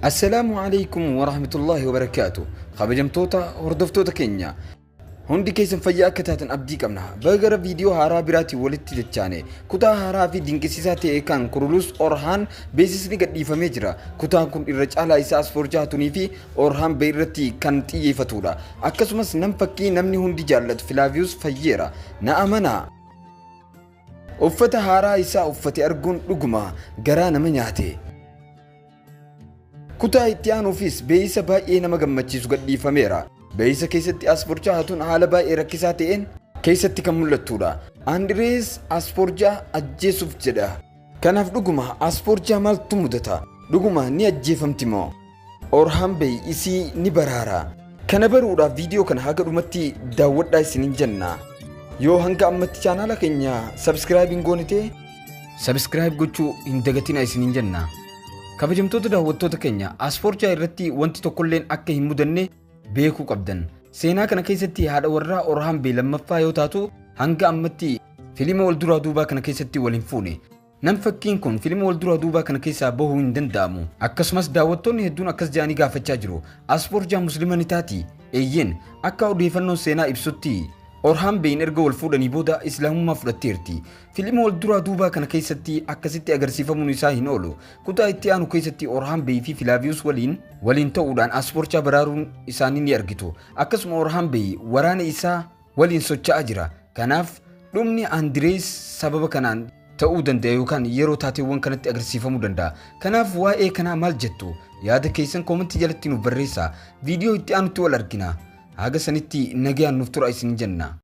السلام عليكم ورحمة الله وبركاته. خبجمتوتا هردفتوتا كينيا. هندي كيسن فيا كتاتن أبدي كمنا. بغير فيديو هارا براتي ولتي لتشاني. كتا هارا في دينكسيساتي إيكان كرولوس أورهان بيسيسني قد يفميجرا. كتا كن إرجع على إساس فرجاتوني في أورهان بيرتي كانت يفتولا. أكسمس نمفكي نمني هندي جالت فلافيوس فييرا. نأمنا. أفتا هارا إسا أفتي أرجون لقما. غرانا منياتي. كتا إتيانو فيس بيسا باي نما غمچيسو قد فميرا بيسا كيستي أسفورجا هاتون حالا باي ركساتين كيستي كمولتودا أندريس أسفورجا أجيسوف جدا كانف لغما أسفورجا مال تمودتا لغما ني أجيفمتمو أورهام بي إسي نبرارا كان برورا فيديو كان هاقر أمتي داود داي سنين جنة يو هنگا أمتي چانالا كنيا سبسكرايبين غونيتي سبسكرايب gochuu hin dagatina isinin jenna. kabajamtoota daawwattoota keenya aspoortii irratti wanti tokkolleen akka hin mudanne beekuu qabdan. Seenaa kana keessatti haadha warraa Orhaan Bee lammaffaa yoo taatu hanga ammatti fiilima wal duraa duubaa kana keessatti waliin fuune. Nam fakkiin kun fiilima wal duraa duubaa kana keessaa bahuu hin danda'amu. Akkasumas daawwattoonni hedduun akkas jedhanii gaafachaa jiru. Aspoortii musliima ni taati. Eeyyeen akka odeeffannoon seenaa ibsutti Orhaan Been erga wal fuudhanii booda islaamummaa fudhatteerti. Fiilima wal duraa duubaa kana keessatti akkasitti agarsiifamuun isaa hin oolu. Kutaa itti aanu keessatti Orhaan Bee fi Filaaviyoos waliin ta'uudhaan aspoortii baraaruun isaanii ni argitu. Akkasuma Orhaan Bee waraana isaa waliin socho'aa jira. Kanaaf dhumni Andirees sababa kanaan ta'uu danda'a yookaan yeroo taateewwan kanatti agarsiifamuu danda'a. Kanaaf waa'ee kanaa maal jettu? Yaada keessan koomentii jalatti nuuf barreessaa. Viidiyoo itti aanutti wal argina. haga sanitti nagayaan nuuf tura isin jenna.